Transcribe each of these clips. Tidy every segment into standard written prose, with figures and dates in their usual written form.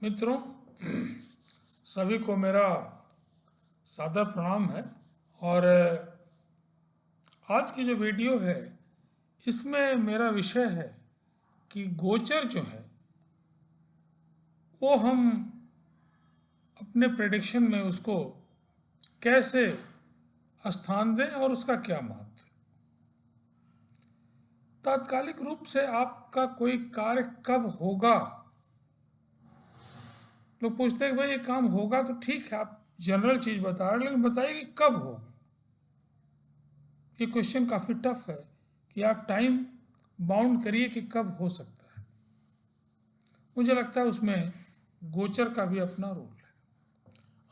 मित्रों, सभी को मेरा सादर प्रणाम है। और आज की जो वीडियो है इसमें मेरा विषय है कि गोचर जो है वो हम अपने प्रेडिक्शन में उसको कैसे स्थान दें और उसका क्या महत्व है। तात्कालिक रूप से आपका कोई कार्य कब होगा, लोग पूछते हैं कि भाई ये काम होगा, तो ठीक है आप जनरल चीज़ बता रहे हैं, लेकिन बताइए कि कब होगा। ये क्वेश्चन काफ़ी टफ है कि आप टाइम बाउंड करिए कि कब हो सकता है। मुझे लगता है उसमें गोचर का भी अपना रोल है।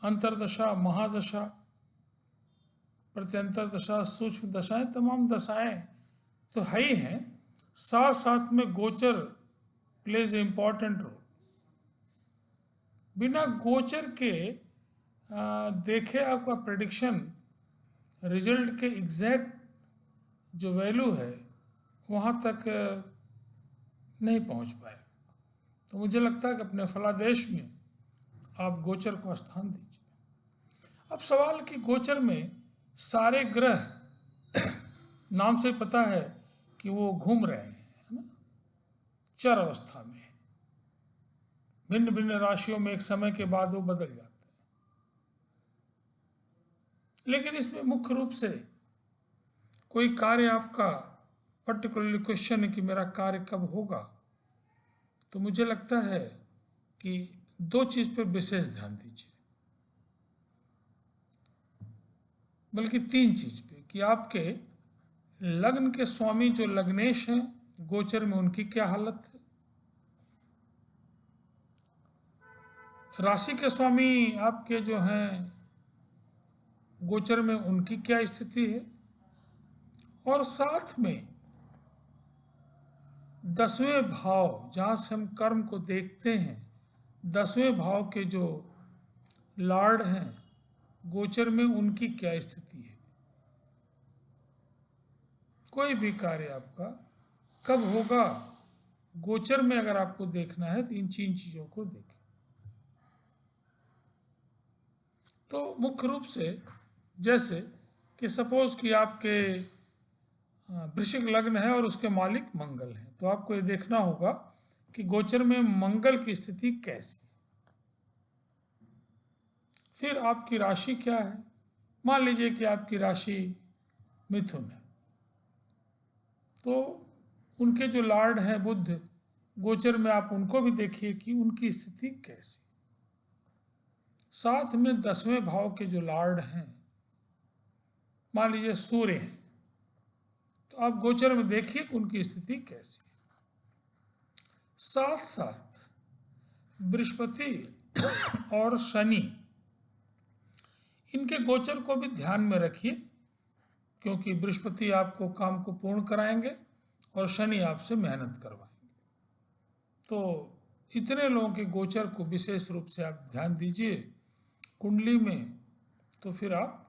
अंतर्दशा, महादशा, प्रत्यंतर दशा, सूक्ष्म दशाएं, तमाम दशाएं तो है ही हैं, साथ साथ में गोचर प्लेज ए इम्पॉर्टेंट रोल। बिना गोचर के देखे आपका प्रेडिक्शन रिजल्ट के एग्जैक्ट जो वैल्यू है वहाँ तक नहीं पहुँच पाए। तो मुझे लगता है कि अपने फलादेश में आप गोचर को स्थान दीजिए। अब सवाल कि गोचर में सारे ग्रह नाम से पता है कि वो घूम रहे हैं, है ना, चर अवस्था में, भिन्न भिन्न राशियों में एक समय के बाद वो बदल जाते हैं। लेकिन इसमें मुख्य रूप से कोई कार्य आपका पर्टिकुलरली क्वेश्चन है कि मेरा कार्य कब होगा, तो मुझे लगता है कि दो चीज़ पे विशेष ध्यान दीजिए, बल्कि तीन चीज़ पे, कि आपके लग्न के स्वामी जो लग्नेश हैं गोचर में उनकी क्या हालत है, राशि के स्वामी आपके जो हैं गोचर में उनकी क्या स्थिति है, और साथ में 10वें भाव जहाँ से हम कर्म को देखते हैं, 10वें भाव के जो लॉर्ड हैं गोचर में उनकी क्या स्थिति है। कोई भी कार्य आपका कब होगा गोचर में अगर आपको देखना है तो इन तीन चीज़ों को देखें। तो मुख्य रूप से जैसे कि सपोज कि आपके वृश्चिक लग्न है और उसके मालिक मंगल हैं, तो आपको ये देखना होगा कि गोचर में मंगल की स्थिति कैसी। फिर आपकी राशि क्या है, मान लीजिए कि आपकी राशि मिथुन है, तो उनके जो लॉर्ड हैं बुध, गोचर में आप उनको भी देखिए कि उनकी स्थिति कैसी। साथ में 10वें भाव के जो लॉर्ड हैं, मान लीजिए सूर्य हैं, तो आप गोचर में देखिए कि उनकी स्थिति कैसी है। साथ साथ बृहस्पति और शनि, इनके गोचर को भी ध्यान में रखिए, क्योंकि बृहस्पति आपको काम को पूर्ण कराएंगे और शनि आपसे मेहनत करवाएंगे। तो इतने लोगों के गोचर को विशेष रूप से आप ध्यान दीजिए कुंडली में, तो फिर आप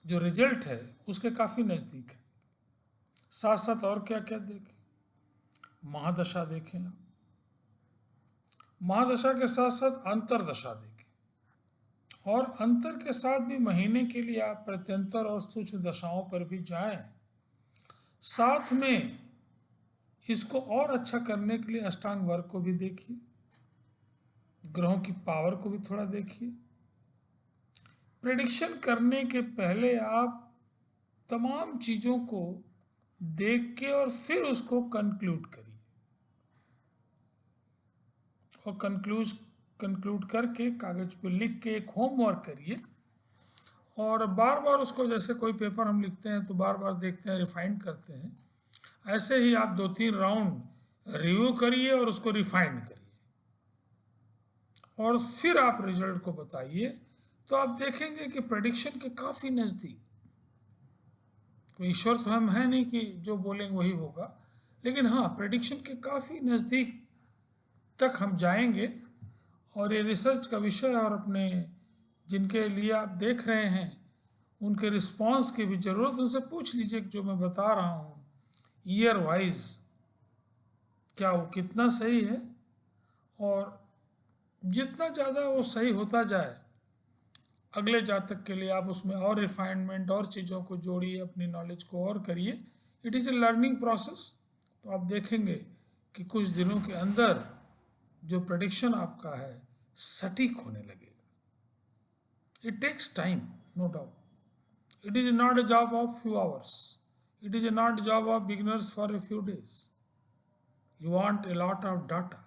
जो रिजल्ट है उसके काफ़ी नज़दीक है। साथ साथ और क्या क्या देखें, महादशा देखें आप, महादशा के साथ साथ अंतरदशा देखें, और अंतर के साथ भी महीने के लिए आप प्रत्यंतर और सूक्ष्म दशाओं पर भी जाएं। साथ में इसको और अच्छा करने के लिए अष्टांग वर्ग को भी देखिए, ग्रहों की पावर को भी थोड़ा देखिए। प्रेडिक्शन करने के पहले आप तमाम चीज़ों को देख के और फिर उसको कंक्लूड करिए, और कंक्लूड करके कागज पे लिख के एक होमवर्क करिए, और बार बार उसको, जैसे कोई पेपर हम लिखते हैं तो बार बार देखते हैं, रिफाइन करते हैं, ऐसे ही आप 2-3 राउंड रिव्यू करिए और उसको रिफाइन करिए, और फिर आप रिजल्ट को बताइए। तो आप देखेंगे कि प्रेडिक्शन के काफ़ी नज़दीक, कोई ईश्वर तो हम है नहीं कि जो बोलेंगे वही होगा, लेकिन हाँ प्रेडिक्शन के काफ़ी नज़दीक तक हम जाएंगे। और ये रिसर्च का विषय है, और अपने जिनके लिए आप देख रहे हैं उनके रिस्पांस की भी ज़रूरत, उनसे पूछ लीजिए कि जो मैं बता रहा हूँ ईयर वाइज क्या वो कितना सही है, और जितना ज़्यादा वो सही होता जाए, अगले जातक के लिए आप उसमें और रिफाइनमेंट और चीज़ों को जोड़िए, अपनी नॉलेज को और करिए। It is a learning process. तो आप देखेंगे कि कुछ दिनों के अंदर जो प्रेडिक्शन आपका है सटीक होने लगेगा। It takes time, no doubt. It is not a job of few hours. It is not a job of beginners for a few days. You want a lot of data.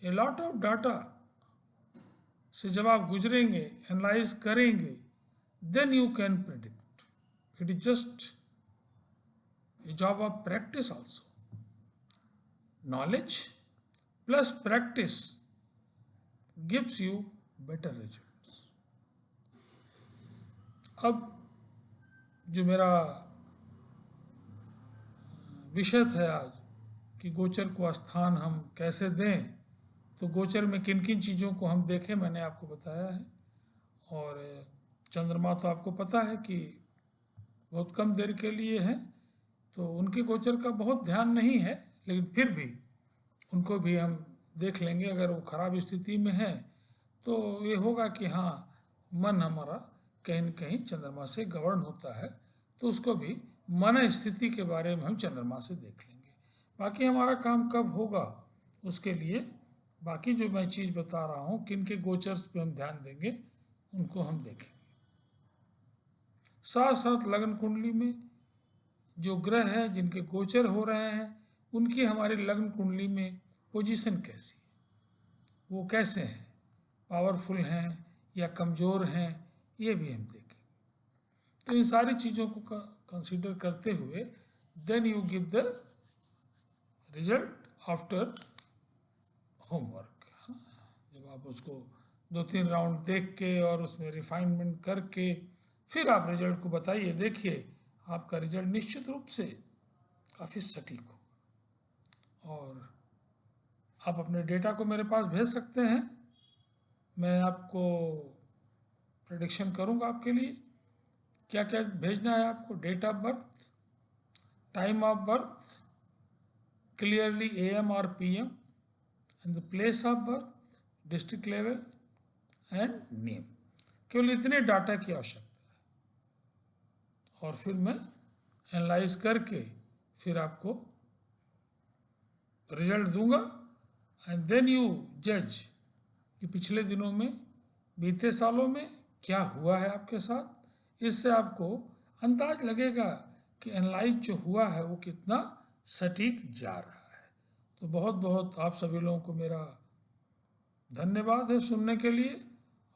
A lot of data से जब आप गुजरेंगे, analyse करेंगे, then you can predict. It is just a job of practice also. Knowledge plus practice gives you better results. अब जो मेरा विषय था आज कि गोचर को स्थान हम कैसे दें, तो गोचर में किन किन चीज़ों को हम देखें मैंने आपको बताया है। और चंद्रमा तो आपको पता है कि बहुत कम देर के लिए है, तो उनके गोचर का बहुत ध्यान नहीं है, लेकिन फिर भी उनको भी हम देख लेंगे। अगर वो खराब स्थिति में है तो ये होगा कि हाँ, मन हमारा कहीं न कहीं चंद्रमा से गवर्न होता है, तो उसको भी मन स्थिति के बारे में हम चंद्रमा से देख लेंगे। बाकी हमारा काम कब होगा उसके लिए बाकी जो मैं चीज़ बता रहा हूँ, किन के गोचर्स पे हम ध्यान देंगे, उनको हम देखेंगे। साथ साथ लग्न कुंडली में जो ग्रह हैं जिनके गोचर हो रहे हैं, उनकी हमारी लग्न कुंडली में पोजीशन कैसी है, वो कैसे हैं, पावरफुल हैं या कमज़ोर हैं, ये भी हम देखेंगे। तो इन सारी चीज़ों को कंसीडर करते हुए then you give the result after homework. जब आप उसको 2-3 राउंड देख के और उसमें रिफाइनमेंट करके फिर आप रिजल्ट को बताइए, देखिए आपका रिजल्ट निश्चित रूप से काफ़ी सटीक हो। और आप अपने डेटा को मेरे पास भेज सकते हैं, मैं आपको प्रेडिक्शन करूंगा आपके लिए। क्या क्या भेजना है आपको? Date of birth, time of birth, clearly AM और PM, and the place of birth, district level and name. केवल इतने डाटा की आवश्यकता है, और फिर मैं एनालाइज करके फिर आपको रिजल्ट दूंगा। एंड देन यू जज कि पिछले दिनों में, बीते सालों में क्या हुआ है आपके साथ। इससे आपको अंदाज लगेगा कि एनालाइज जो हुआ है वो कितना सटीक जा रहा है। तो बहुत बहुत आप सभी लोगों को मेरा धन्यवाद है सुनने के लिए।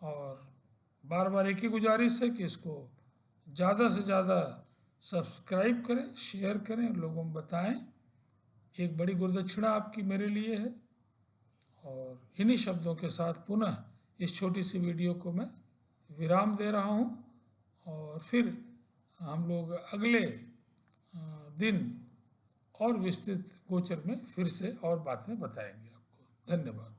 और बार बार एक ही गुजारिश है कि इसको ज़्यादा से ज़्यादा सब्सक्राइब करें, शेयर करें, लोगों में बताएं। एक बड़ी गुरुदक्षिणा आपकी मेरे लिए है। और इन्हीं शब्दों के साथ पुनः इस छोटी सी वीडियो को मैं विराम दे रहा हूँ, और फिर हम लोग अगले दिन और विस्तृत गोचर में फिर से और बातें बताएंगे आपको। धन्यवाद।